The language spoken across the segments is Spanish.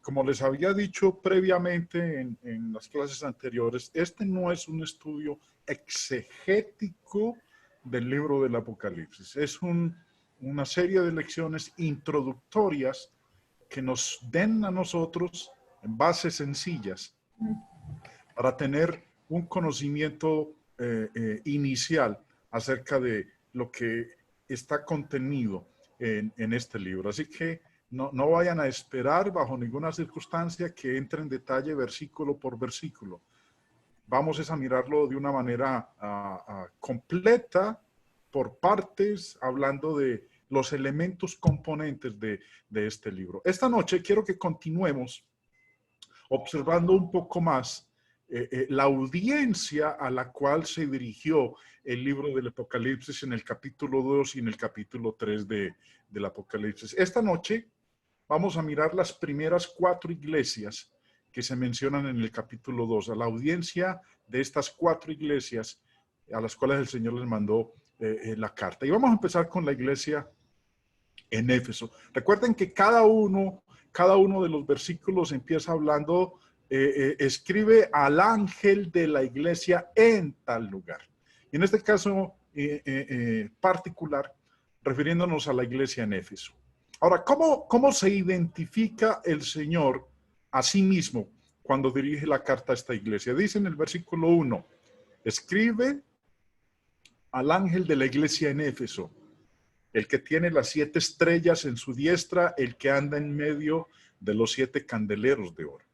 como les había dicho previamente en las clases anteriores, este no es un estudio exegético del libro del Apocalipsis. Es una serie de lecciones introductorias que nos den a nosotros bases sencillas para tener un conocimiento inicial acerca de lo que está contenido en este libro. Así que no vayan a esperar bajo ninguna circunstancia que entre en detalle versículo por versículo. Vamos a mirarlo de una manera completa, por partes, hablando de los elementos componentes de este libro. Esta noche quiero que continuemos observando un poco más la audiencia a la cual se dirigió el libro del Apocalipsis en el capítulo 2 y en el capítulo 3 del Apocalipsis. Esta noche vamos a mirar las primeras 4 iglesias que se mencionan en el capítulo 2, a la audiencia de estas 4 iglesias a las cuales el Señor les mandó la carta. Y vamos a empezar con la iglesia en Éfeso. Recuerden que cada uno de los versículos empieza hablando, escribe al ángel de la iglesia en tal lugar. Y en este caso particular, refiriéndonos a la iglesia en Éfeso. Ahora, ¿cómo se identifica el Señor a sí mismo cuando dirige la carta a esta iglesia? Dice en el versículo 1, escribe al ángel de la iglesia en Éfeso, el que tiene las 7 estrellas en su diestra, el que anda en medio de los 7 candeleros de oro.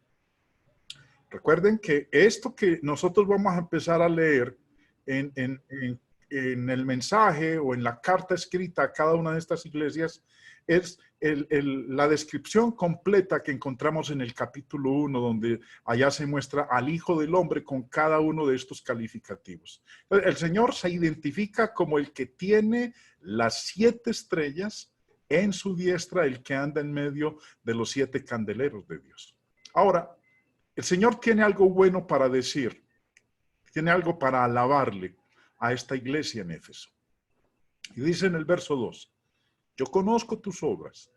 Recuerden que esto que nosotros vamos a empezar a leer en el mensaje o en la carta escrita a cada una de estas iglesias es la descripción completa que encontramos en el capítulo 1, donde allá se muestra al Hijo del Hombre con cada uno de estos calificativos. El Señor se identifica como el que tiene las 7 estrellas en su diestra, el que anda en medio de los 7 candeleros de Dios. Ahora, el Señor tiene algo bueno para decir, tiene algo para alabarle a esta iglesia en Éfeso. Y dice en el verso 2, yo conozco tus obras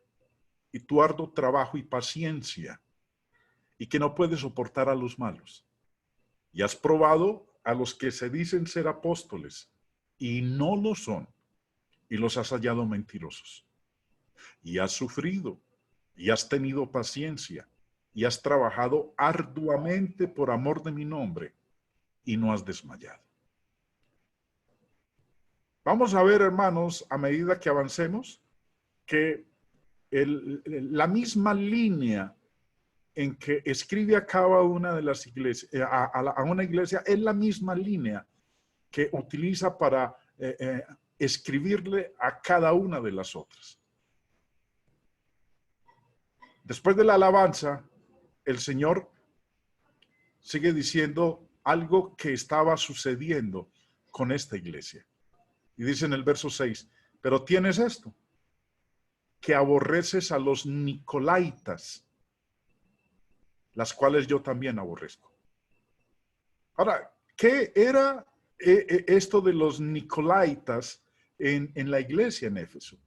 y tu arduo trabajo y paciencia, y que no puedes soportar a los malos. Y has probado a los que se dicen ser apóstoles y no lo son, y los has hallado mentirosos. Y has sufrido, y has tenido paciencia, y has trabajado arduamente por amor de mi nombre, y no has desmayado. Vamos a ver, hermanos, a medida que avancemos, que la misma línea en que escribe a cada una de las iglesias, a una iglesia, es la misma línea que utiliza para escribirle a cada una de las otras. Después de la alabanza, el Señor sigue diciendo algo que estaba sucediendo con esta iglesia. Y dice en el verso 6, pero tienes esto, que aborreces a los nicolaitas, las cuales yo también aborrezco. Ahora, ¿qué era esto de los nicolaitas en la iglesia en Éfeso?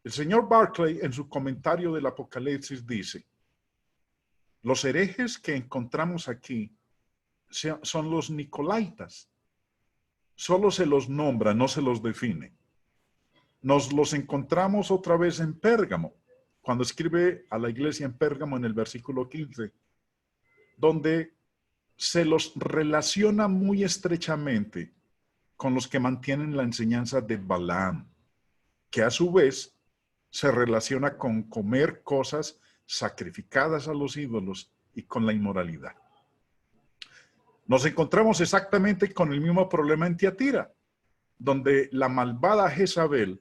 El señor Barclay, en su comentario del Apocalipsis, dice, los herejes que encontramos aquí son los nicolaitas. Solo se los nombra, no se los define. Nos los encontramos otra vez en Pérgamo, cuando escribe a la iglesia en Pérgamo en el versículo 15, donde se los relaciona muy estrechamente con los que mantienen la enseñanza de Balaam, que a su vez se relaciona con comer cosas sacrificadas a los ídolos y con la inmoralidad. Nos encontramos exactamente con el mismo problema en Tiatira, donde la malvada Jezabel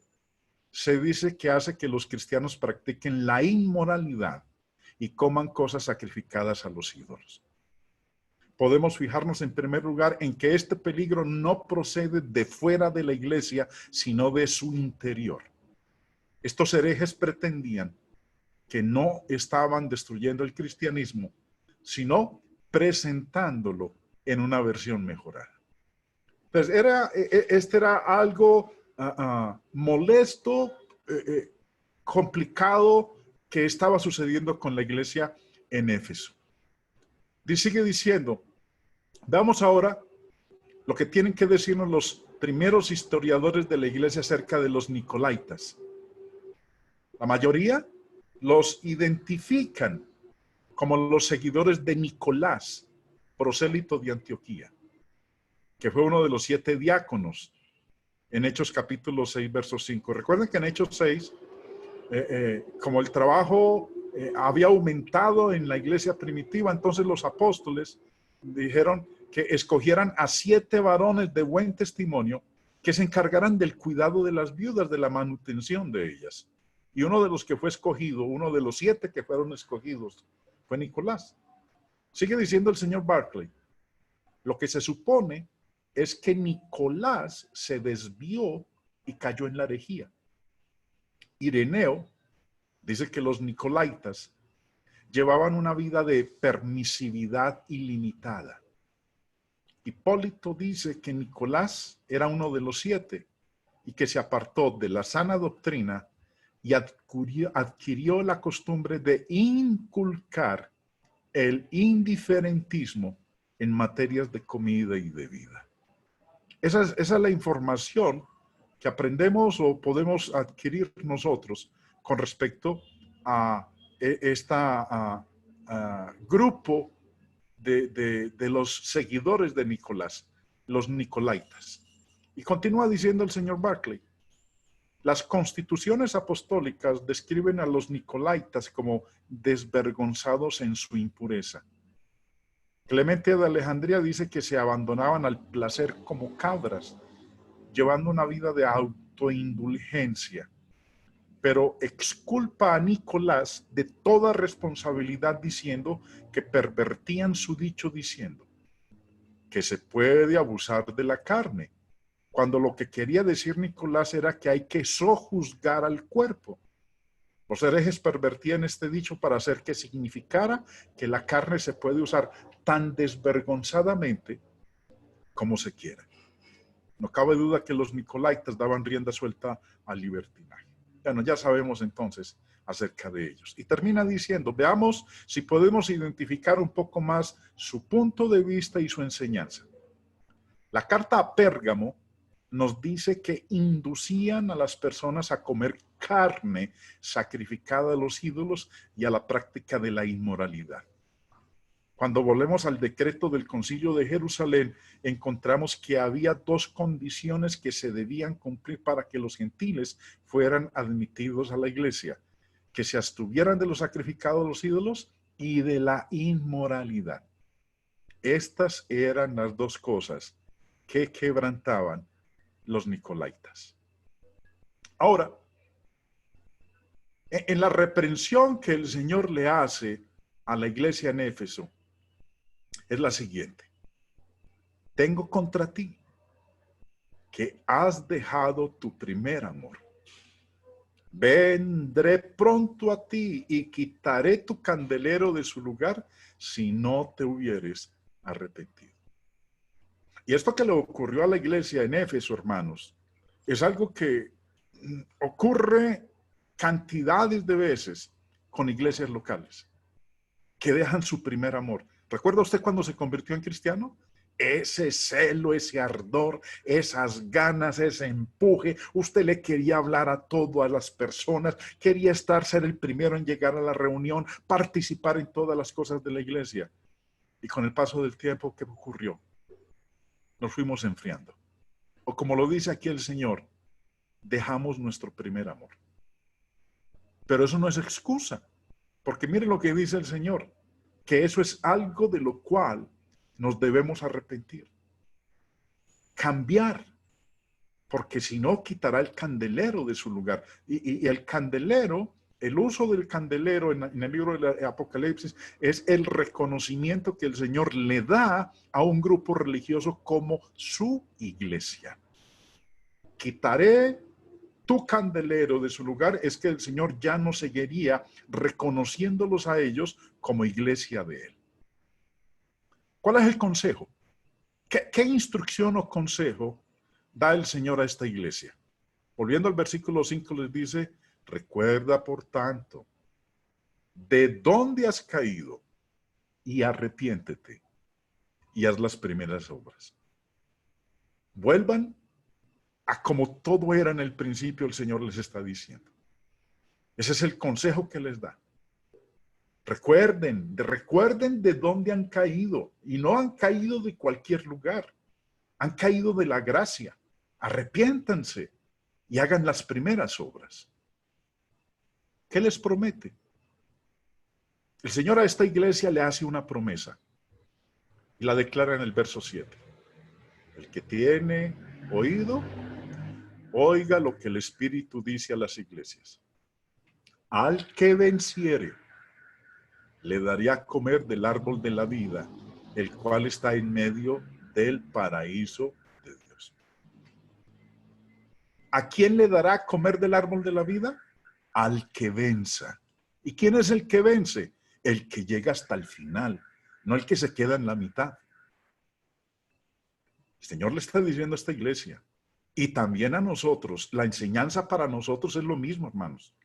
se dice que hace que los cristianos practiquen la inmoralidad y coman cosas sacrificadas a los ídolos. Podemos fijarnos en primer lugar en que este peligro no procede de fuera de la iglesia, sino de su interior. Estos herejes pretendían que no estaban destruyendo el cristianismo, sino presentándolo en una versión mejorada. Entonces, este era algo molesto, complicado que estaba sucediendo con la iglesia en Éfeso. Sigue diciendo, veamos ahora lo que tienen que decirnos los primeros historiadores de la iglesia acerca de los nicolaítas. La mayoría los identifican como los seguidores de Nicolás, prosélito de Antioquía, que fue uno de los 7 diáconos en Hechos capítulo 6, verso 5. Recuerden que en Hechos 6, como el trabajo había aumentado en la iglesia primitiva, entonces los apóstoles dijeron que escogieran a 7 varones de buen testimonio que se encargaran del cuidado de las viudas, de la manutención de ellas. Y uno de los que fue escogido, uno de los 7 que fueron escogidos, fue Nicolás. Sigue diciendo el señor Barclay, lo que se supone es que Nicolás se desvió y cayó en la herejía. Ireneo dice que los nicolaitas llevaban una vida de permisividad ilimitada. Hipólito dice que Nicolás era uno de los 7 y que se apartó de la sana doctrina y adquirió la costumbre de inculcar el indiferentismo en materias de comida y de vida. Esa es la información que aprendemos o podemos adquirir nosotros con respecto a este grupo de los seguidores de Nicolás, los nicolaitas. Y continúa diciendo el señor Barclay, las constituciones apostólicas describen a los nicolaitas como desvergonzados en su impureza. Clemente de Alejandría dice que se abandonaban al placer como cabras, llevando una vida de autoindulgencia, pero exculpa a Nicolás de toda responsabilidad diciendo que pervertían su dicho diciendo que se puede abusar de la carne, cuando lo que quería decir Nicolás era que hay que sojuzgar al cuerpo. Los herejes pervertían este dicho para hacer que significara que la carne se puede usar tan desvergonzadamente como se quiera. No cabe duda que los nicolaitas daban rienda suelta al libertinaje. Bueno, ya sabemos entonces acerca de ellos. Y termina diciendo, veamos si podemos identificar un poco más su punto de vista y su enseñanza. La carta a Pérgamo nos dice que inducían a las personas a comer carne sacrificada a los ídolos y a la práctica de la inmoralidad. Cuando volvemos al decreto del Concilio de Jerusalén, encontramos que había 2 condiciones que se debían cumplir para que los gentiles fueran admitidos a la iglesia: que se abstuvieran de lo sacrificado a los ídolos y de la inmoralidad. Estas eran las 2 cosas que quebrantaban los nicolaitas. Ahora, en la reprensión que el Señor le hace a la iglesia en Éfeso, es la siguiente: tengo contra ti que has dejado tu primer amor. Vendré pronto a ti y quitaré tu candelero de su lugar si no te hubieres arrepentido. Y esto que le ocurrió a la iglesia en Éfeso, hermanos, es algo que ocurre cantidades de veces con iglesias locales que dejan su primer amor. ¿Recuerda usted cuando se convirtió en cristiano? Ese celo, ese ardor, esas ganas, ese empuje. Usted le quería hablar a todas las personas, quería ser el primero en llegar a la reunión, participar en todas las cosas de la iglesia. Y con el paso del tiempo, ¿qué ocurrió? Nos fuimos enfriando. O como lo dice aquí el Señor, dejamos nuestro primer amor. Pero eso no es excusa, porque mire lo que dice el Señor, que eso es algo de lo cual nos debemos arrepentir. Cambiar, porque si no quitará el candelero de su lugar. Y el candelero, el uso del candelero en el libro del Apocalipsis es el reconocimiento que el Señor le da a un grupo religioso como su iglesia. Quitaré tu candelero de su lugar, es que el Señor ya no seguiría reconociéndolos a ellos como iglesia de Él. ¿Cuál es el consejo? ¿Qué instrucción o consejo da el Señor a esta iglesia? Volviendo al versículo 5 les dice, recuerda por tanto de dónde has caído y arrepiéntete y haz las primeras obras. Vuelvan a como todo era en el principio, el Señor les está diciendo. Ese es el consejo que les da. Recuerden de dónde han caído, y no han caído de cualquier lugar, han caído de la gracia. Arrepiéntanse y hagan las primeras obras. ¿Qué les promete? El Señor a esta iglesia le hace una promesa y la declara en el verso 7. El que tiene oído, oiga lo que el Espíritu dice a las iglesias. Al que venciere, le daré a comer del árbol de la vida, el cual está en medio del paraíso de Dios. ¿A quién le dará a comer del árbol de la vida? Al que venza. ¿Y quién es el que vence? El que llega hasta el final, no el que se queda en la mitad. El Señor le está diciendo a esta iglesia, y también a nosotros, la enseñanza para nosotros es lo mismo, hermanos.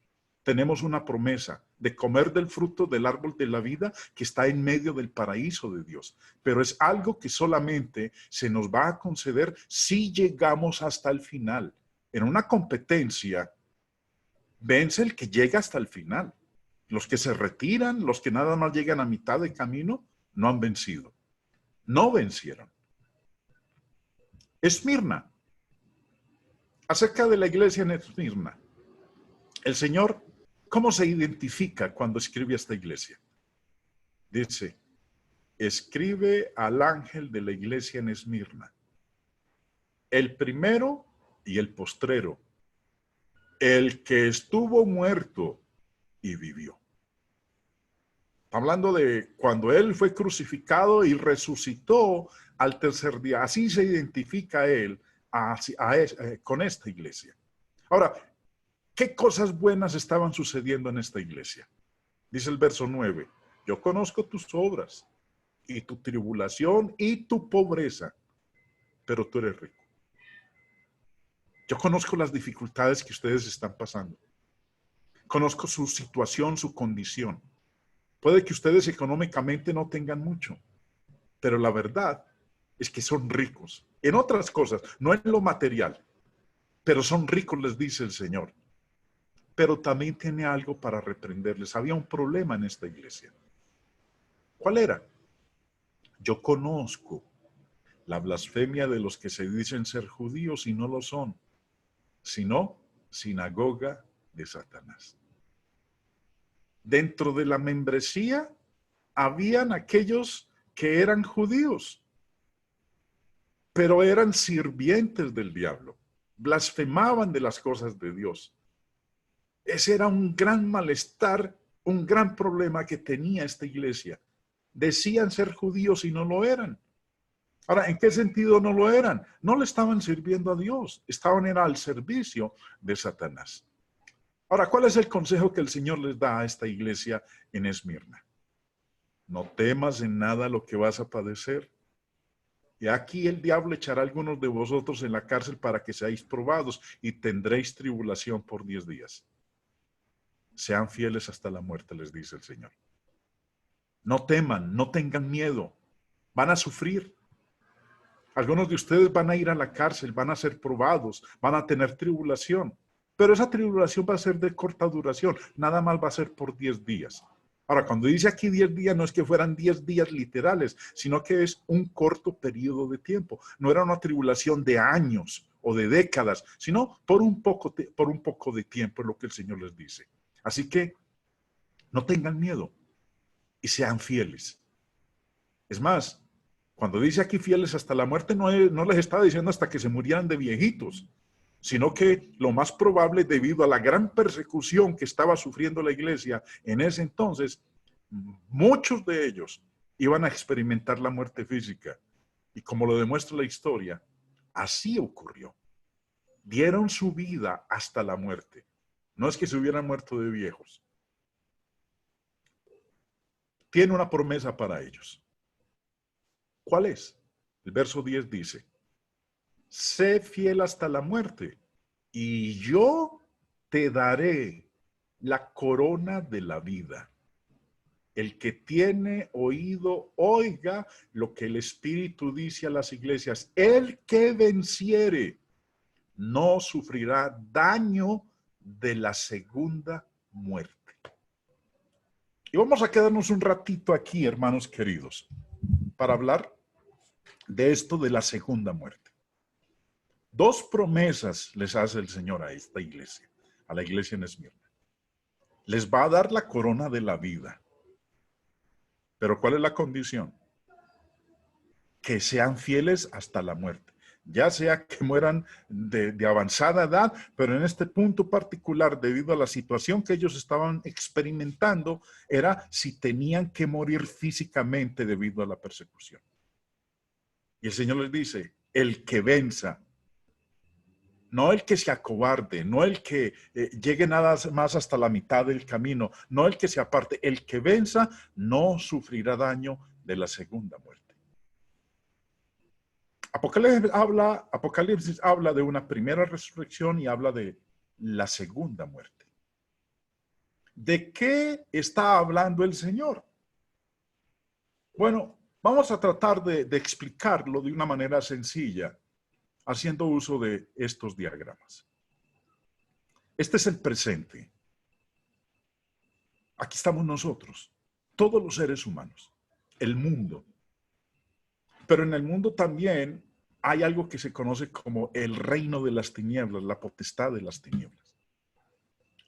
Tenemos una promesa de comer del fruto del árbol de la vida que está en medio del paraíso de Dios. Pero es algo que solamente se nos va a conceder si llegamos hasta el final. En una competencia, vence el que llega hasta el final. Los que se retiran, los que nada más llegan a mitad de camino, no han vencido. No vencieron. Esmirna. Acerca de la iglesia en Esmirna. El Señor, ¿cómo se identifica cuando escribe a esta iglesia? Dice, escribe al ángel de la iglesia en Esmirna. El primero y el postrero. El que estuvo muerto y vivió. Hablando de cuando él fue crucificado y resucitó al tercer día. Así se identifica él con esta iglesia. Ahora, ¿qué cosas buenas estaban sucediendo en esta iglesia? Dice el verso 9, yo conozco tus obras y tu tribulación y tu pobreza, pero tú eres rico. Yo conozco las dificultades que ustedes están pasando. Conozco su situación, su condición. Puede que ustedes económicamente no tengan mucho, pero la verdad es que son ricos en otras cosas, no en lo material, pero son ricos, les dice el Señor. Pero también tiene algo para reprenderles. Había un problema en esta iglesia. ¿Cuál era? Yo conozco la blasfemia de los que se dicen ser judíos y no lo son, sino sinagoga de Satanás. Dentro de la membresía habían aquellos que eran judíos, pero eran sirvientes del diablo, blasfemaban de las cosas de Dios. Ese era un gran malestar, un gran problema que tenía esta iglesia. Decían ser judíos y no lo eran. Ahora, ¿en qué sentido no lo eran? No le estaban sirviendo a Dios, estaban al servicio de Satanás. Ahora, ¿cuál es el consejo que el Señor les da a esta iglesia en Esmirna? No temas en nada lo que vas a padecer. Y aquí el diablo echará a algunos de vosotros en la cárcel para que seáis probados y tendréis tribulación por 10 días. Sean fieles hasta la muerte, les dice el Señor. No teman, no tengan miedo. Van a sufrir. Algunos de ustedes van a ir a la cárcel, van a ser probados, van a tener tribulación. Pero esa tribulación va a ser de corta duración. Nada más va a ser por 10 días. Ahora, cuando dice aquí 10 días, no es que fueran 10 días literales, sino que es un corto periodo de tiempo. No era una tribulación de años o de décadas, sino por un poco de tiempo, es lo que el Señor les dice. Así que no tengan miedo y sean fieles. Es más, cuando dice aquí fieles hasta la muerte, no les está diciendo hasta que se murieran de viejitos, sino que lo más probable, debido a la gran persecución que estaba sufriendo la iglesia en ese entonces, muchos de ellos iban a experimentar la muerte física. Y como lo demuestra la historia, así ocurrió. Dieron su vida hasta la muerte. No es que se hubieran muerto de viejos. Tiene una promesa para ellos. ¿Cuál es? El verso 10 dice, sé fiel hasta la muerte y yo te daré la corona de la vida. El que tiene oído, oiga lo que el Espíritu dice a las iglesias. El que venciere no sufrirá daño de la segunda muerte. Y vamos a quedarnos un ratito aquí, hermanos queridos, para hablar de esto de la segunda muerte. Dos promesas les hace el Señor a esta iglesia, a la iglesia en Esmirna. Les va a dar la corona de la vida. Pero ¿cuál es la condición? Que sean fieles hasta la muerte. Ya sea que mueran de avanzada edad, pero en este punto particular, debido a la situación que ellos estaban experimentando, era si tenían que morir físicamente debido a la persecución. Y el Señor les dice, el que venza, no el que se acobarde, no el que llegue nada más hasta la mitad del camino, no el que se aparte, el que venza no sufrirá daño de la segunda muerte. Apocalipsis habla de una primera resurrección y habla de la segunda muerte. ¿De qué está hablando el Señor? Bueno, vamos a tratar de explicarlo de una manera sencilla, haciendo uso de estos diagramas. Este es el presente. Aquí estamos nosotros, todos los seres humanos, el mundo. Pero en el mundo también hay algo que se conoce como el reino de las tinieblas, la potestad de las tinieblas.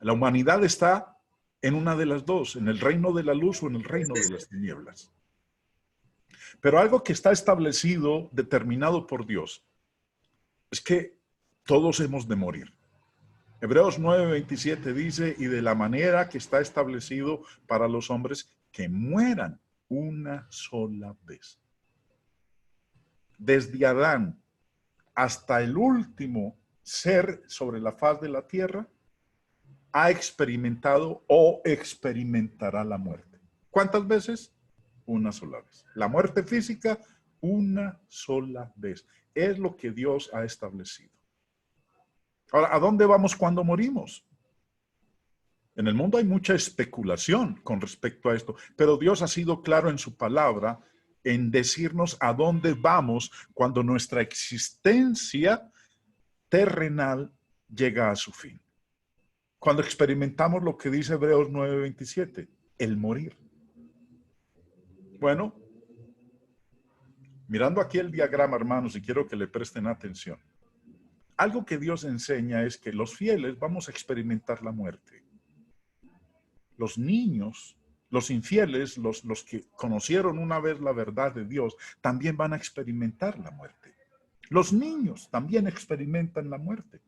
La humanidad está en una de las dos, en el reino de la luz o en el reino de las tinieblas. Pero algo que está establecido, determinado por Dios, es que todos hemos de morir. Hebreos 9:27 dice, y de la manera que está establecido para los hombres que mueran una sola vez. Desde Adán hasta el último ser sobre la faz de la tierra, ha experimentado o experimentará la muerte. ¿Cuántas veces? Una sola vez. La muerte física, una sola vez. Es lo que Dios ha establecido. Ahora, ¿a dónde vamos cuando morimos? En el mundo hay mucha especulación con respecto a esto, pero Dios ha sido claro en su palabra en decirnos a dónde vamos cuando nuestra existencia terrenal llega a su fin. Cuando experimentamos lo que dice Hebreos 9:27, el morir. Bueno, mirando aquí el diagrama, hermanos, y quiero que le presten atención. Algo que Dios enseña es que los fieles vamos a experimentar la muerte. Los niños, los infieles, los que conocieron una vez la verdad de Dios, también van a experimentar la muerte. Los niños también experimentan la muerte.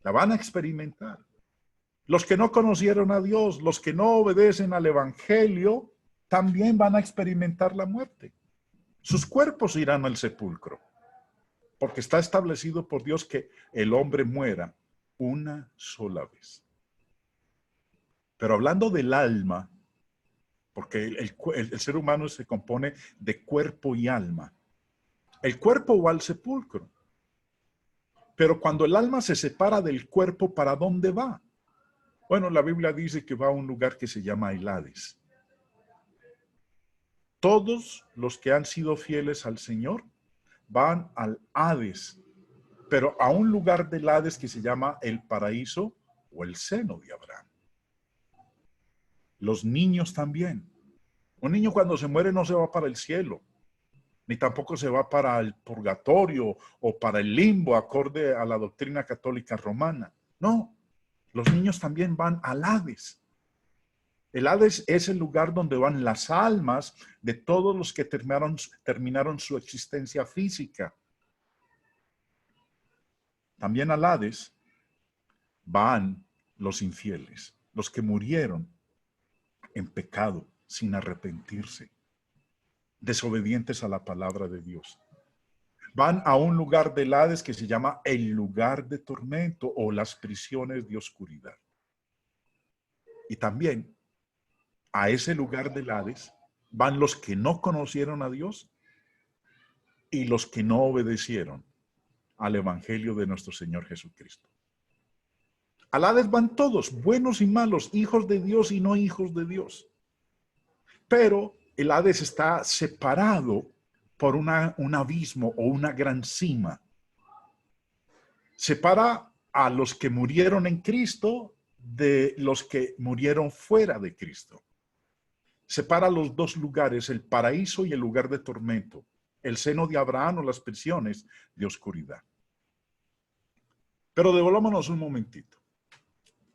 La van a experimentar. Los que no conocieron a Dios, los que no obedecen al Evangelio, también van a experimentar la muerte. Sus cuerpos irán al sepulcro, porque está establecido por Dios que el hombre muera una sola vez. Pero hablando del alma, porque el ser humano se compone de cuerpo y alma. El cuerpo va al sepulcro, pero cuando el alma se separa del cuerpo, ¿para dónde va? Bueno, la Biblia dice que va a un lugar que se llama el Hades. Todos los que han sido fieles al Señor van al Hades, pero a un lugar del Hades que se llama el paraíso o el seno de Abraham. Los niños también. Un niño cuando se muere no se va para el cielo, ni tampoco se va para el purgatorio o para el limbo, acorde a la doctrina católica romana. No, los niños también van al Hades. El Hades es el lugar donde van las almas de todos los que terminaron su existencia física. También al Hades van los infieles, los que murieron en pecado, sin arrepentirse, desobedientes a la palabra de Dios. Van a un lugar del Hades que se llama el lugar de tormento o las prisiones de oscuridad. Y también a ese lugar del Hades van los que no conocieron a Dios y los que no obedecieron al Evangelio de nuestro Señor Jesucristo. Al Hades van todos, buenos y malos, hijos de Dios y no hijos de Dios. Pero el Hades está separado por un abismo o una gran cima. Separa a los que murieron en Cristo de los que murieron fuera de Cristo. Separa los dos lugares, el paraíso y el lugar de tormento, el seno de Abraham o las prisiones de oscuridad. Pero devolvámonos un momentito.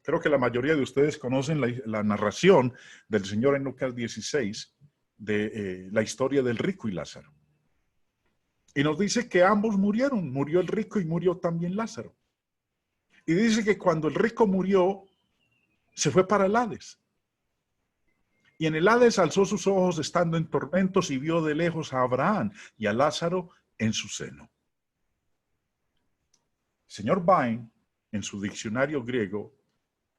Creo que la mayoría de ustedes conocen la narración del Señor en Lucas 16 de la historia del rico y Lázaro. Y nos dice que ambos murieron. Murió el rico y murió también Lázaro. Y dice que cuando el rico murió, se fue para el Hades. Y en el Hades alzó sus ojos estando en tormentos y vio de lejos a Abraham y a Lázaro en su seno. Señor Vine, en su diccionario griego,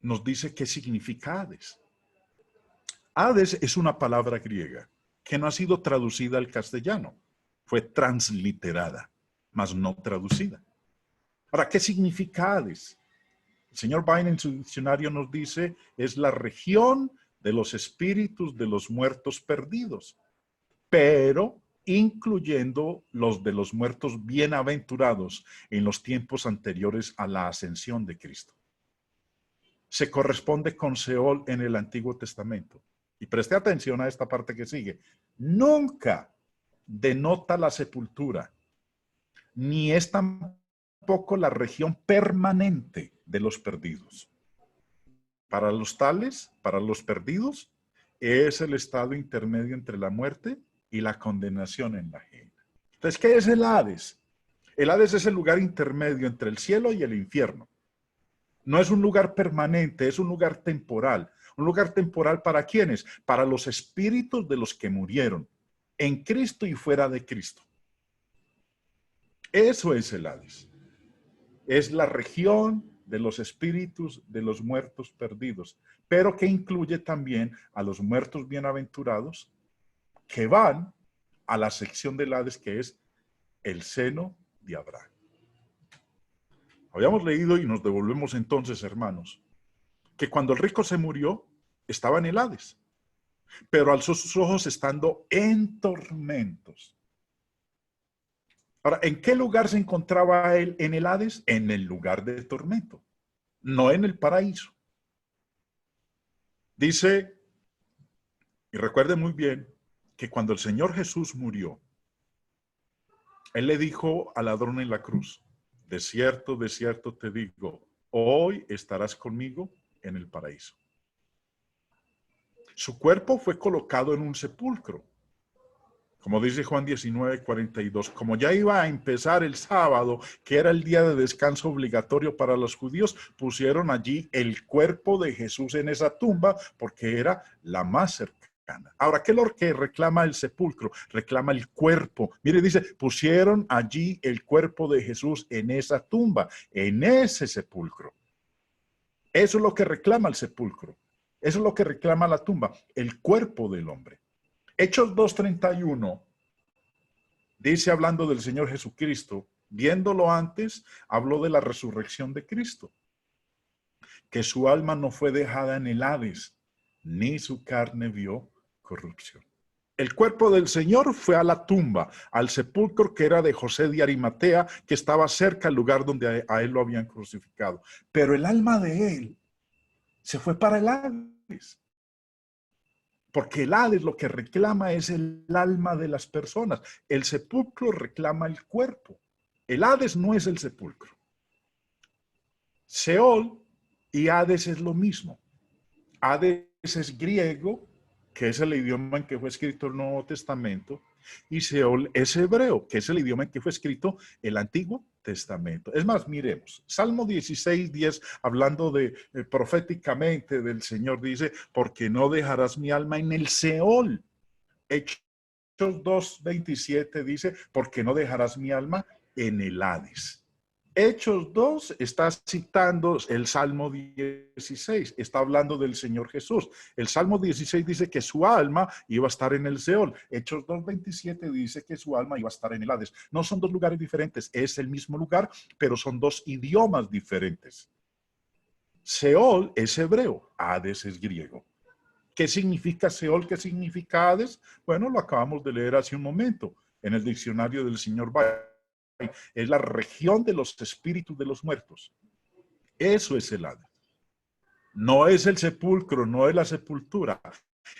nos dice qué significa Hades. Hades es una palabra griega que no ha sido traducida al castellano. Fue transliterada, mas no traducida. Ahora, ¿qué significa Hades? El señor Vine en su diccionario nos dice, es la región de los espíritus de los muertos perdidos, pero incluyendo los de los muertos bienaventurados en los tiempos anteriores a la ascensión de Cristo. Se corresponde con Seol en el Antiguo Testamento. Y preste atención a esta parte que sigue. Nunca denota la sepultura, ni es tampoco la región permanente de los perdidos. Para los tales, para los perdidos, es el estado intermedio entre la muerte y la condenación en la ajena. Entonces, ¿qué es el Hades? El Hades es el lugar intermedio entre el cielo y el infierno. No es un lugar permanente, es un lugar temporal. ¿Un lugar temporal para quiénes? Para los espíritus de los que murieron en Cristo y fuera de Cristo. Eso es el Hades. Es la región de los espíritus de los muertos perdidos, pero que incluye también a los muertos bienaventurados que van a la sección del Hades que es el seno de Abraham. Habíamos leído y nos devolvemos entonces, hermanos, que cuando el rico se murió, estaba en el Hades, pero alzó sus ojos estando en tormentos. Ahora, ¿en qué lugar se encontraba él en el Hades? En el lugar de tormento, no en el paraíso. Dice, y recuerde muy bien, que cuando el Señor Jesús murió, Él le dijo al ladrón en la cruz, de cierto te digo, hoy estarás conmigo en el paraíso. Su cuerpo fue colocado en un sepulcro. Como dice Juan 19:42, como ya iba a empezar el sábado, que era el día de descanso obligatorio para los judíos, pusieron allí el cuerpo de Jesús en esa tumba porque era la más cercana. Ahora, ¿qué es lo que reclama el sepulcro? Reclama el cuerpo. Mire, dice, pusieron allí el cuerpo de Jesús en esa tumba, en ese sepulcro. Eso es lo que reclama el sepulcro. Eso es lo que reclama la tumba, el cuerpo del hombre. Hechos 2:31 dice, hablando del Señor Jesucristo, viéndolo antes, habló de la resurrección de Cristo, que su alma no fue dejada en el Hades, ni su carne vio corrupción. El cuerpo del Señor fue a la tumba, al sepulcro que era de José de Arimatea, que estaba cerca del lugar donde a él lo habían crucificado. Pero el alma de él se fue para el Hades. Porque el Hades lo que reclama es el alma de las personas. El sepulcro reclama el cuerpo. El Hades no es el sepulcro. Seol y Hades es lo mismo. Hades es griego, que es el idioma en que fue escrito el Nuevo Testamento, y Seol es hebreo, que es el idioma en que fue escrito el Antiguo Testamento. Es más, miremos, Salmo 16:10, hablando proféticamente del Señor, dice, porque no dejarás mi alma en el Seol. Hechos 2:27 dice, porque no dejarás mi alma en el Hades. Hechos 2 está citando el Salmo 16, está hablando del Señor Jesús. El Salmo 16 dice que su alma iba a estar en el Seol. Hechos 2:27 dice que su alma iba a estar en el Hades. No son dos lugares diferentes, es el mismo lugar, pero son dos idiomas diferentes. Seol es hebreo, Hades es griego. ¿Qué significa Seol? ¿Qué significa Hades? Bueno, lo acabamos de leer hace un momento en el diccionario del señor Bay. Es la región de los espíritus de los muertos. Eso es el Hades. No es el sepulcro, no es la sepultura.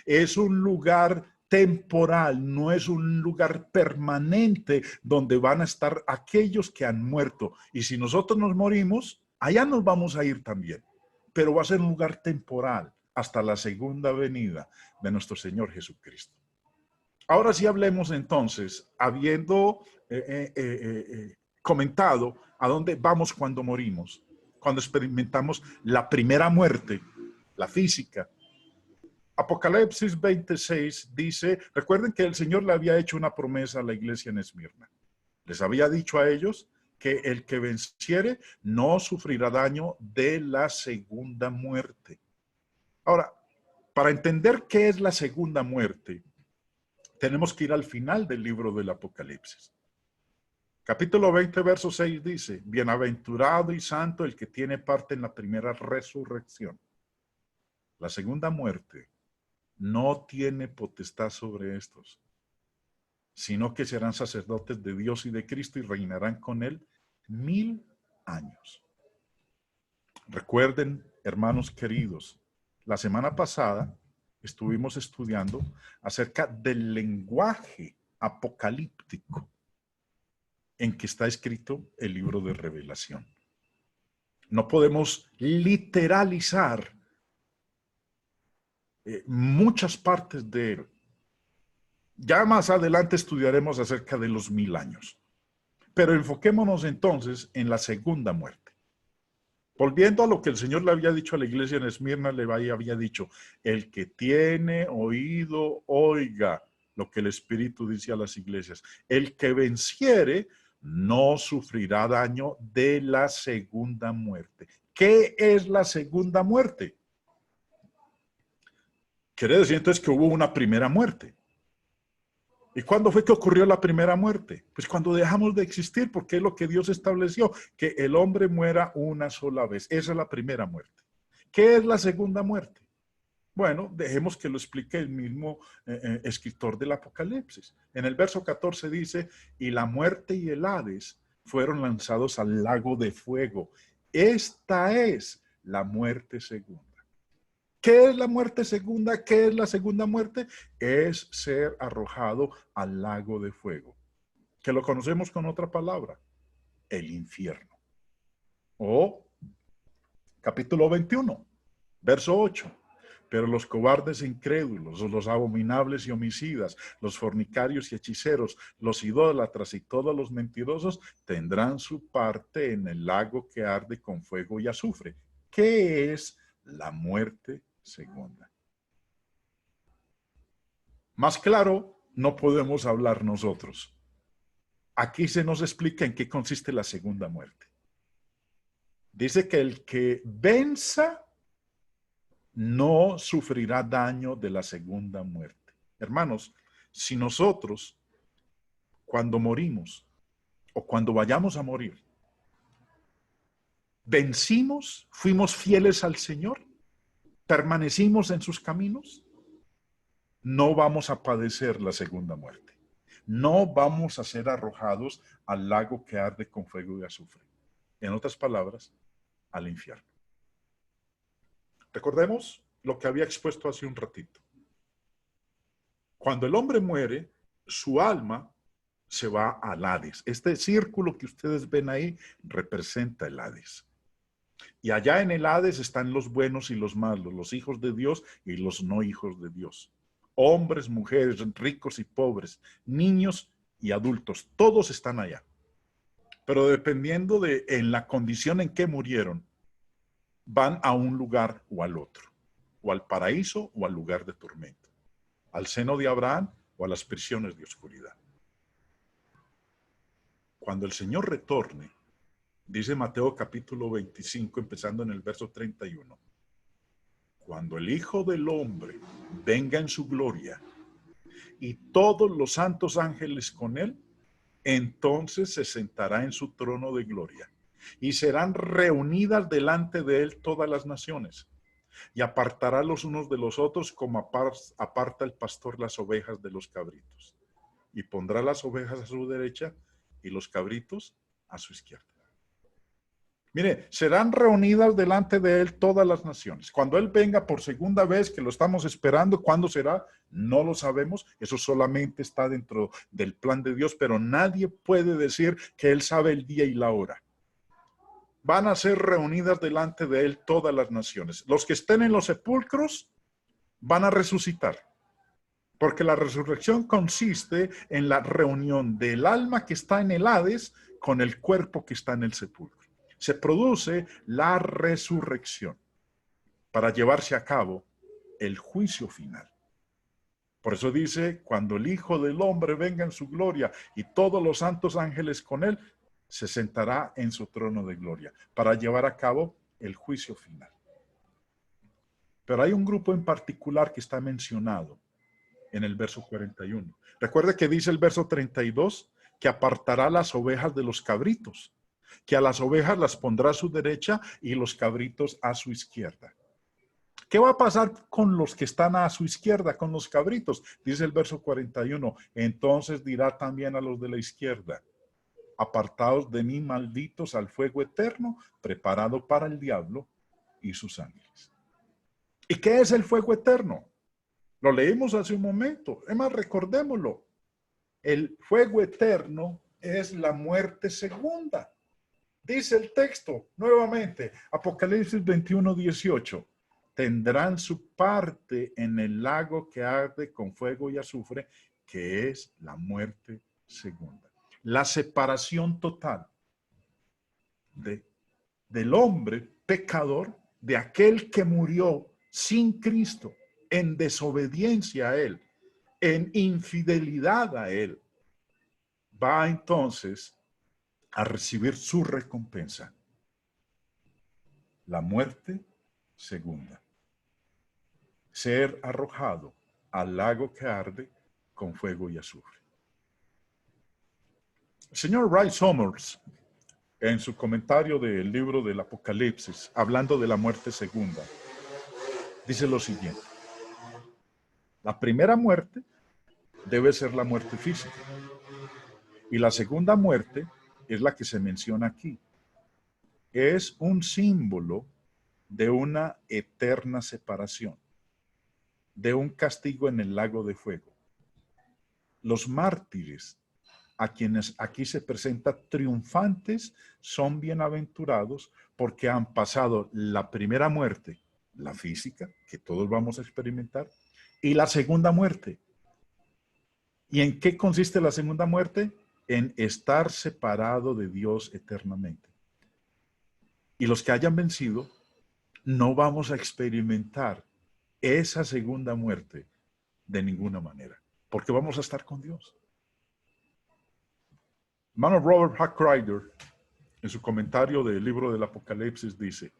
Es un lugar temporal, no es un lugar permanente donde van a estar aquellos que han muerto. Y si nosotros nos morimos, allá nos vamos a ir también. Pero va a ser un lugar temporal hasta la segunda venida de nuestro Señor Jesucristo. Ahora sí hablemos entonces, habiendo comentado a dónde vamos cuando morimos, cuando experimentamos la primera muerte, la física. Apocalipsis 26 dice, recuerden que el Señor le había hecho una promesa a la iglesia en Esmirna. Les había dicho a ellos que el que venciere no sufrirá daño de la segunda muerte. Ahora, para entender qué es la segunda muerte, tenemos que ir al final del libro del Apocalipsis. Capítulo 20, verso 6 dice, bienaventurado y santo el que tiene parte en la primera resurrección. La segunda muerte no tiene potestad sobre estos, sino que serán sacerdotes de Dios y de Cristo y reinarán con él 1000 años. Recuerden, hermanos queridos, la semana pasada estuvimos estudiando acerca del lenguaje apocalíptico en que está escrito el libro de Revelación. No podemos literalizar muchas partes de él. Ya más adelante estudiaremos acerca de los 1000 años. Pero enfoquémonos entonces en la segunda muerte. Volviendo a lo que el Señor le había dicho a la iglesia en Esmirna, le había dicho, el que tiene oído, oiga lo que el Espíritu dice a las iglesias. El que venciere no sufrirá daño de la segunda muerte. ¿Qué es la segunda muerte? Quiere decir entonces que hubo una primera muerte. ¿Y cuándo fue que ocurrió la primera muerte? Pues cuando dejamos de existir, porque es lo que Dios estableció, que el hombre muera una sola vez. Esa es la primera muerte. ¿Qué es la segunda muerte? Bueno, dejemos que lo explique el mismo escritor del Apocalipsis. En el verso 14 dice, y la muerte y el Hades fueron lanzados al lago de fuego. Esta es la muerte segunda. ¿Qué es la muerte segunda? ¿Qué es la segunda muerte? Es ser arrojado al lago de fuego, que lo conocemos con otra palabra, el infierno. O capítulo 21, verso 8. Pero los cobardes e incrédulos, los abominables y homicidas, los fornicarios y hechiceros, los idólatras y todos los mentirosos tendrán su parte en el lago que arde con fuego y azufre. ¿Qué es la muerte segunda? Más claro, no podemos hablar nosotros. Aquí se nos explica en qué consiste la segunda muerte. Dice que el que venza no sufrirá daño de la segunda muerte. Hermanos, si nosotros, cuando morimos o cuando vayamos a morir, vencimos, fuimos fieles al Señor, permanecimos en sus caminos, no vamos a padecer la segunda muerte. No vamos a ser arrojados al lago que arde con fuego y azufre. En otras palabras, al infierno. Recordemos lo que había expuesto hace un ratito. Cuando el hombre muere, su alma se va al Hades. Este círculo que ustedes ven ahí representa el Hades. Y allá en el Hades están los buenos y los malos, los hijos de Dios y los no hijos de Dios. Hombres, mujeres, ricos y pobres, niños y adultos, todos están allá. Pero dependiendo de en la condición en que murieron, van a un lugar o al otro, o al paraíso o al lugar de tormento, al seno de Abraham o a las prisiones de oscuridad. Cuando el Señor retorne, dice Mateo capítulo 25, empezando en el verso 31, cuando el Hijo del Hombre venga en su gloria y todos los santos ángeles con él, entonces se sentará en su trono de gloria y serán reunidas delante de él todas las naciones. y apartará los unos de los otros como aparta el pastor las ovejas de los cabritos. Y pondrá las ovejas a su derecha y los cabritos a su izquierda. Mire, serán reunidas delante de él todas las naciones. Cuando él venga por segunda vez, que lo estamos esperando, ¿cuándo será? No lo sabemos. Eso solamente está dentro del plan de Dios, pero nadie puede decir que él sabe el día y la hora. Van a ser reunidas delante de él todas las naciones. Los que estén en los sepulcros van a resucitar. Porque la resurrección consiste en la reunión del alma que está en el Hades con el cuerpo que está en el sepulcro. Se produce la resurrección para llevarse a cabo el juicio final. Por eso dice, cuando el Hijo del Hombre venga en su gloria y todos los santos ángeles con él, se sentará en su trono de gloria para llevar a cabo el juicio final. Pero hay un grupo en particular que está mencionado en el verso 41. Recuerde que dice el verso 32 que apartará las ovejas de los cabritos, que a las ovejas las pondrá a su derecha y los cabritos a su izquierda. ¿Qué va a pasar con los que están a su izquierda, con los cabritos? Dice el verso 41, entonces dirá también a los de la izquierda, apartaos de mí, malditos, al fuego eterno, preparado para el diablo y sus ángeles. ¿Y qué es el fuego eterno? Lo leímos hace un momento. Es más, recordémoslo. El fuego eterno es la muerte segunda. Dice el texto, nuevamente, Apocalipsis 21:18. Tendrán su parte en el lago que arde con fuego y azufre, que es la muerte segunda. La separación total del hombre pecador, de aquel que murió sin Cristo, en desobediencia a Él, en infidelidad a Él, va entonces a recibir su recompensa, la muerte segunda. Ser arrojado al lago que arde con fuego y azufre. El señor Wright Summers, en su comentario del libro del Apocalipsis, hablando de la muerte segunda, dice lo siguiente. La primera muerte debe ser la muerte física. Y la segunda muerte es la que se menciona aquí. Es un símbolo de una eterna separación, de un castigo en el lago de fuego. Los mártires, a quienes aquí se presenta triunfantes, son bienaventurados porque han pasado la primera muerte, la física, que todos vamos a experimentar, y la segunda muerte. ¿Y en qué consiste la segunda muerte? En estar separado de Dios eternamente. Y los que hayan vencido, no vamos a experimentar esa segunda muerte de ninguna manera, porque vamos a estar con Dios. Hermano Robert Hack Ryder, en su comentario del libro del Apocalipsis, dice,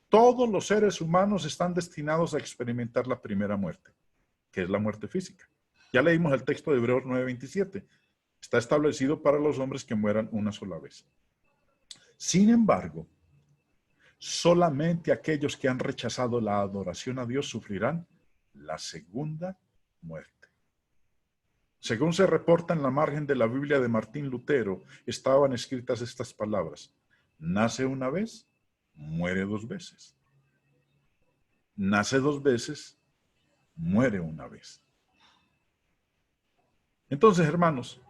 todos los seres humanos están destinados a experimentar la primera muerte, que es la muerte física. Ya leímos el texto de Hebreos 9:27. Está establecido para los hombres que mueran una sola vez. Sin embargo, solamente aquellos que han rechazado la adoración a Dios sufrirán la segunda muerte. Según se reporta en la margen de la Biblia de Martín Lutero, estaban escritas estas palabras: nace una vez, muere dos veces. Nace dos veces, muere una vez. Entonces, hermanos,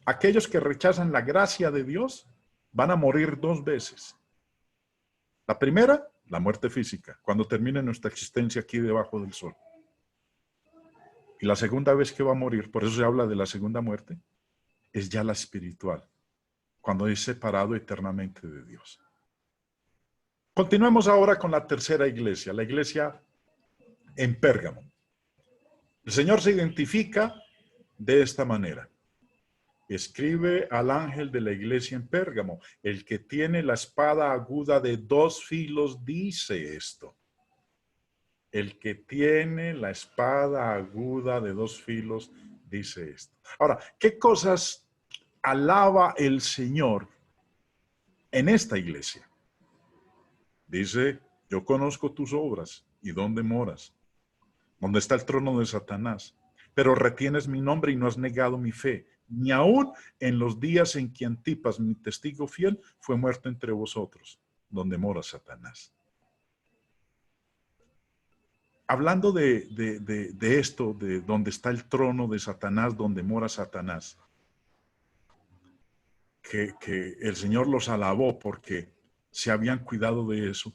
aquellos que rechazan la gracia de Dios van a morir dos veces. La primera, la muerte física, cuando termine nuestra existencia aquí debajo del sol. Y la segunda vez que va a morir, por eso se habla de la segunda muerte, es ya la espiritual, cuando es separado eternamente de Dios. Continuemos ahora con la tercera iglesia, la iglesia en Pérgamo. El Señor se identifica de esta manera. Escribe al ángel de la iglesia en Pérgamo, el que tiene la espada aguda de dos filos dice esto. El que tiene la espada aguda de dos filos dice esto. Ahora, ¿qué cosas alaba el Señor en esta iglesia? Dice, yo conozco tus obras ¿Y dónde moras? ¿Dónde está el trono de Satanás? Pero retienes mi nombre y no has negado mi fe, ni aun en los días en que Antipas, mi testigo fiel, fue muerto entre vosotros, donde mora Satanás. Hablando de esto, de donde está el trono de Satanás, donde mora Satanás, que el Señor los alabó porque se habían cuidado de eso,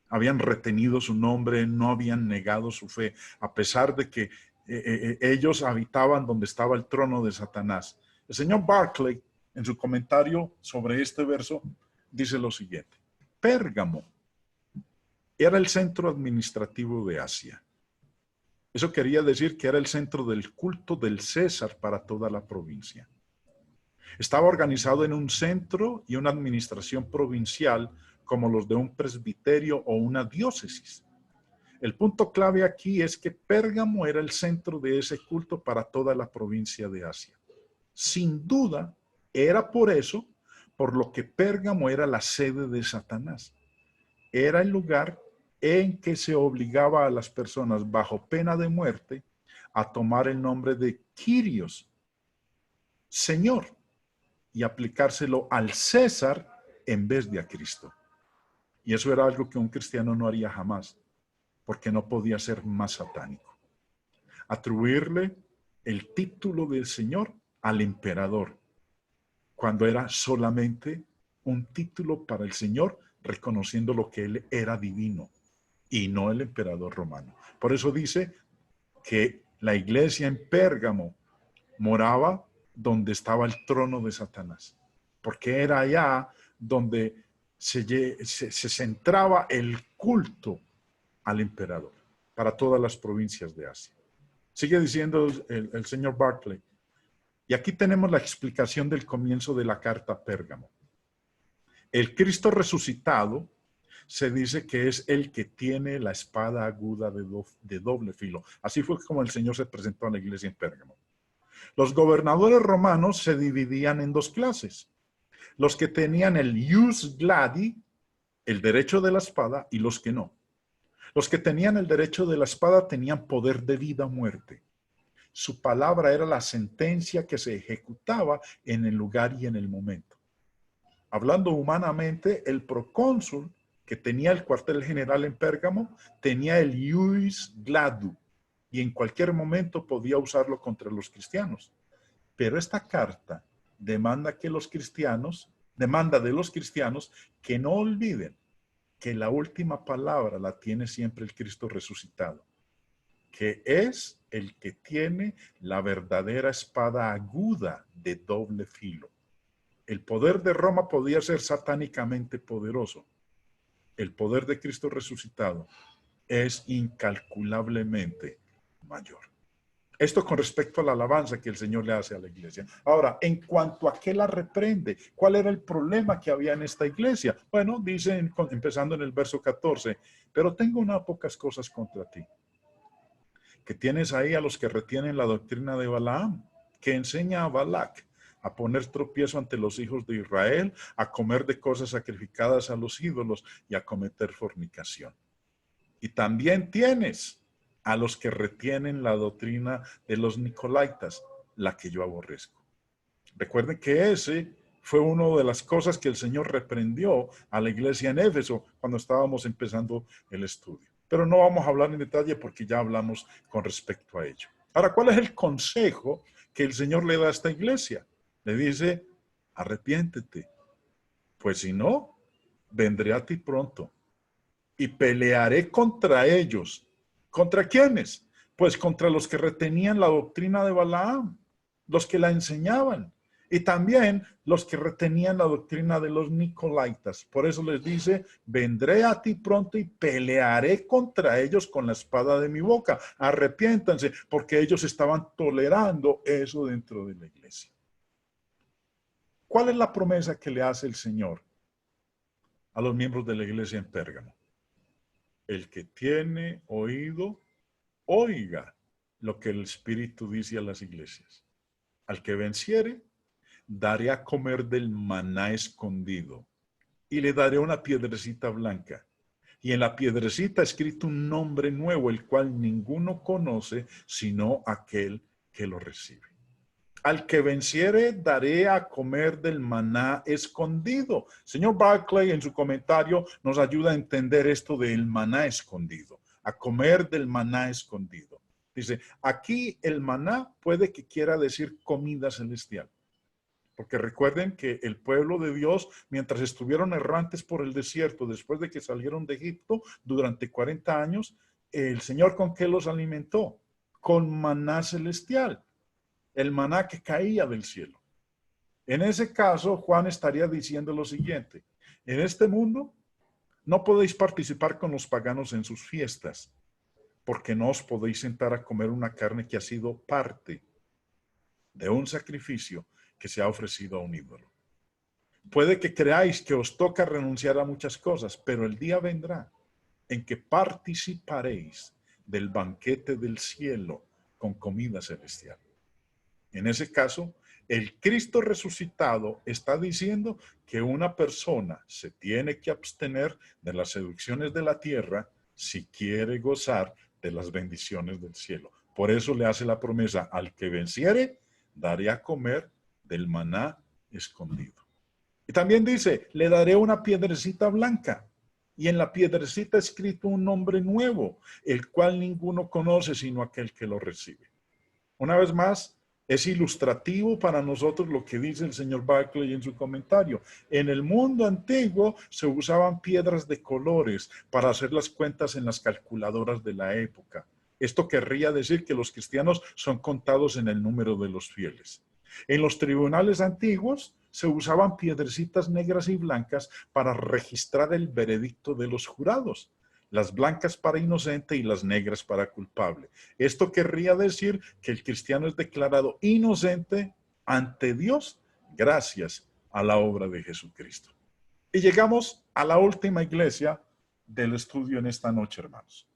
habían retenido su nombre, no habían negado su fe, a pesar de que ellos habitaban donde estaba el trono de Satanás. El señor Barclay, en su comentario sobre este verso, dice lo siguiente: Pérgamo era el centro administrativo de Asia. Eso quería decir que era el centro del culto del César para toda la provincia. Estaba organizado en un centro y una administración provincial como los de un presbiterio o una diócesis. El punto clave aquí es que Pérgamo era el centro de ese culto para toda la provincia de Asia. Sin duda, era por eso por lo que Pérgamo era la sede de Satanás. Era el lugar en que se obligaba a las personas bajo pena de muerte a tomar el nombre de Kyrios, Señor, y aplicárselo al César en vez de a Cristo. Y eso era algo que un cristiano no haría jamás, porque no podía ser más satánico. Atribuirle el título del Señor al emperador, cuando era solamente un título para el Señor, reconociendo lo que él era divino y no el emperador romano. Por eso dice que la iglesia en Pérgamo moraba donde estaba el trono de Satanás, porque era allá donde se centraba el culto al emperador para todas las provincias de Asia. Sigue diciendo el señor Barclay, y aquí tenemos la explicación del comienzo de la carta a Pérgamo. El Cristo resucitado se dice que es el que tiene la espada aguda de doble filo. Así fue como el Señor se presentó a la iglesia en Pérgamo. Los gobernadores romanos se dividían en dos clases: los que tenían el ius gladi, el derecho de la espada, y los que no. Los que tenían el derecho de la espada tenían poder de vida o muerte. Su palabra era la sentencia que se ejecutaba en el lugar y en el momento. Hablando humanamente, el procónsul, que tenía el cuartel general en Pérgamo, tenía el ius gladu y en cualquier momento podía usarlo contra los cristianos. Pero esta carta demanda de los cristianos que no olviden que la última palabra la tiene siempre el Cristo resucitado, que es el que tiene la verdadera espada aguda de doble filo. El poder de Roma podía ser satánicamente poderoso. El poder de Cristo resucitado es incalculablemente mayor. Esto con respecto a la alabanza que el Señor le hace a la iglesia. Ahora, en cuanto a qué la reprende, ¿cuál era el problema que había en esta iglesia? Bueno, dice, empezando en el verso 14, pero tengo unas pocas cosas contra ti. Que tienes ahí a los que retienen la doctrina de Balaam, que enseña a Balac a poner tropiezo ante los hijos de Israel, a comer de cosas sacrificadas a los ídolos y a cometer fornicación. Y también tienes a los que retienen la doctrina de los nicolaitas, la que yo aborrezco. Recuerden que ese fue una de las cosas que el Señor reprendió a la iglesia en Éfeso cuando estábamos empezando el estudio. Pero no vamos a hablar en detalle porque ya hablamos con respecto a ello. Ahora, ¿cuál es el consejo que el Señor le da a esta iglesia? Le dice, arrepiéntete, pues si no, vendré a ti pronto y pelearé contra ellos. ¿Contra quiénes? Pues contra los que retenían la doctrina de Balaam, los que la enseñaban, y también los que retenían la doctrina de los nicolaitas. Por eso les dice, vendré a ti pronto y pelearé contra ellos con la espada de mi boca. Arrepiéntanse, porque ellos estaban tolerando eso dentro de la iglesia. ¿Cuál es la promesa que le hace el Señor a los miembros de la iglesia en Pérgamo? El que tiene oído, oiga lo que el Espíritu dice a las iglesias. Al que venciere, daré a comer del maná escondido y le daré una piedrecita blanca. y en la piedrecita escrito un nombre nuevo, el cual ninguno conoce, sino aquel que lo recibe. Al que venciere, daré a comer del maná escondido. Señor Barclay, en su comentario, nos ayuda a entender esto del maná escondido, a comer del maná escondido. Dice, aquí el maná puede que quiera decir comida celestial. Porque recuerden que el pueblo de Dios, mientras estuvieron errantes por el desierto, después de que salieron de Egipto durante 40 años, el Señor ¿con qué los alimentó? Con maná celestial, el maná que caía del cielo. En ese caso, Juan estaría diciendo lo siguiente: en este mundo no podéis participar con los paganos en sus fiestas, porque no os podéis sentar a comer una carne que ha sido parte de un sacrificio que se ha ofrecido a un ídolo. Puede que creáis que os toca renunciar a muchas cosas, pero el día vendrá en que participaréis del banquete del cielo con comida celestial. En ese caso, el Cristo resucitado está diciendo que una persona se tiene que abstener de las seducciones de la tierra si quiere gozar de las bendiciones del cielo. Por eso le hace la promesa: al que venciere, daré a comer del maná escondido. Y también dice, le daré una piedrecita blanca, y en la piedrecita escrito un nombre nuevo, el cual ninguno conoce sino aquel que lo recibe. Una vez más, es ilustrativo para nosotros lo que dice el señor Barclay en su comentario. En el mundo antiguo se usaban piedras de colores para hacer las cuentas en las calculadoras de la época. Esto querría decir que los cristianos son contados en el número de los fieles. En los tribunales antiguos se usaban piedrecitas negras y blancas para registrar el veredicto de los jurados. Las blancas para inocente y las negras para culpable. Esto querría decir que el cristiano es declarado inocente ante Dios gracias a la obra de Jesucristo. Y llegamos a la última iglesia del estudio en esta noche, hermanos.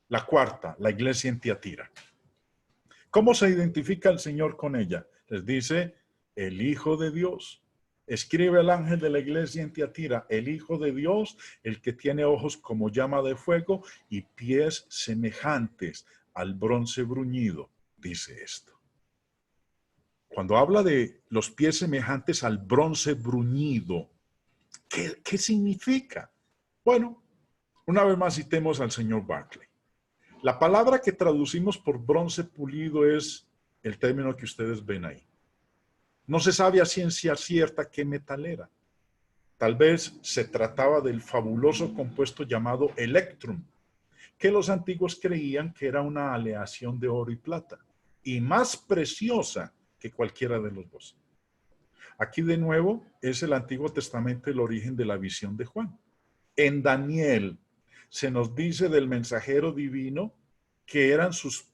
La cuarta, la iglesia en Tiatira. ¿Cómo se identifica el Señor con ella? Les dice, el Hijo de Dios. Escribe el ángel de la iglesia en Tiatira, el Hijo de Dios, el que tiene ojos como llama de fuego y pies semejantes al bronce bruñido, dice esto. Cuando habla de los pies semejantes al bronce bruñido, ¿qué significa? Bueno, una vez más citemos al señor Barclay. La palabra que traducimos por bronce pulido es el término que ustedes ven ahí. No se sabe a ciencia cierta qué metal era. Tal vez se trataba del fabuloso compuesto llamado electrum, que los antiguos creían que era una aleación de oro y plata, y más preciosa que cualquiera de los dos. Aquí de nuevo es el Antiguo Testamento el origen de la visión de Juan. En Daniel se nos dice del mensajero divino que eran sus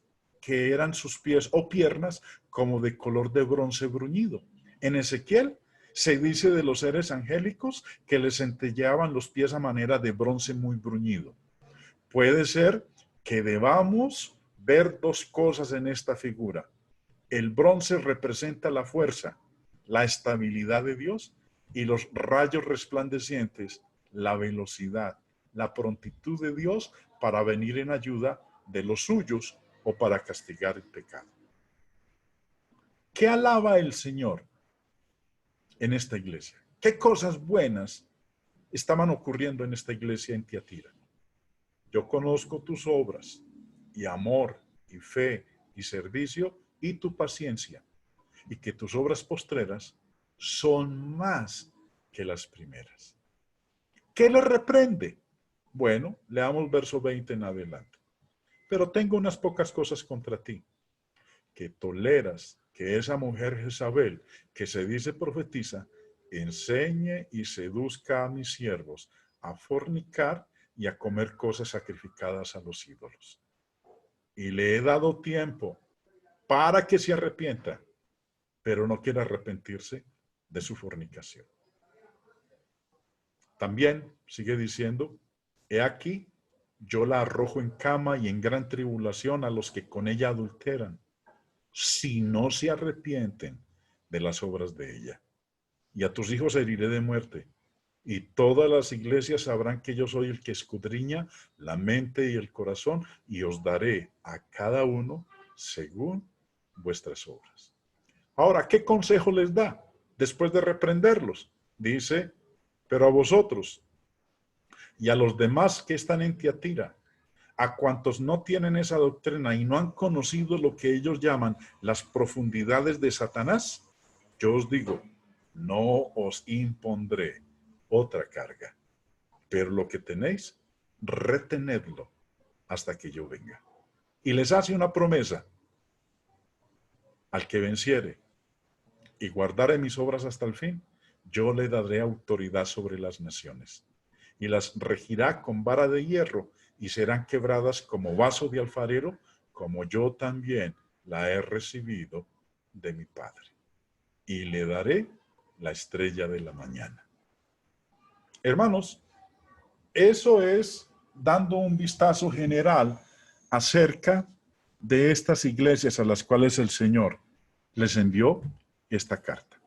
pies o piernas como de color de bronce bruñido. En Ezequiel se dice de los seres angélicos que les centelleaban los pies a manera de bronce muy bruñido. Puede ser que debamos ver dos cosas en esta figura. El bronce representa la fuerza, la estabilidad de Dios, y los rayos resplandecientes, la velocidad, la prontitud de Dios para venir en ayuda de los suyos o para castigar el pecado. ¿Qué alaba el Señor en esta iglesia? ¿Qué cosas buenas estaban ocurriendo en esta iglesia en Tiatira? Yo conozco tus obras y amor y fe y servicio y tu paciencia, y que tus obras postreras son más que las primeras. ¿Qué le reprende? Bueno, leamos verso 20 en adelante. Pero tengo unas pocas cosas contra ti, que toleras que esa mujer Jezabel, que se dice profetiza, enseñe y seduzca a mis siervos a fornicar y a comer cosas sacrificadas a los ídolos. Y le he dado tiempo para que se arrepienta, pero no quiere arrepentirse de su fornicación. También sigue diciendo, he aquí, yo la arrojo en cama y en gran tribulación a los que con ella adulteran, si no se arrepienten de las obras de ella. Y a tus hijos heriré de muerte, Y todas las iglesias sabrán que yo soy el que escudriña la mente y el corazón, y os daré a cada uno según vuestras obras. Ahora, ¿qué consejo les da después de reprenderlos? Dice, pero a vosotros y a los demás que están en Tiatira, a cuantos no tienen esa doctrina y no han conocido lo que ellos llaman las profundidades de Satanás, yo os digo, no os impondré otra carga, pero lo que tenéis, retenedlo hasta que yo venga. Y les hace una promesa: al que venciere y guardare mis obras hasta el fin, yo le daré autoridad sobre las naciones, y las regirá con vara de hierro, y serán quebradas como vaso de alfarero, como yo también la he recibido de mi Padre. Y le daré la estrella de la mañana. Hermanos, eso es dando un vistazo general acerca de estas iglesias a las cuales el Señor les envió esta carta.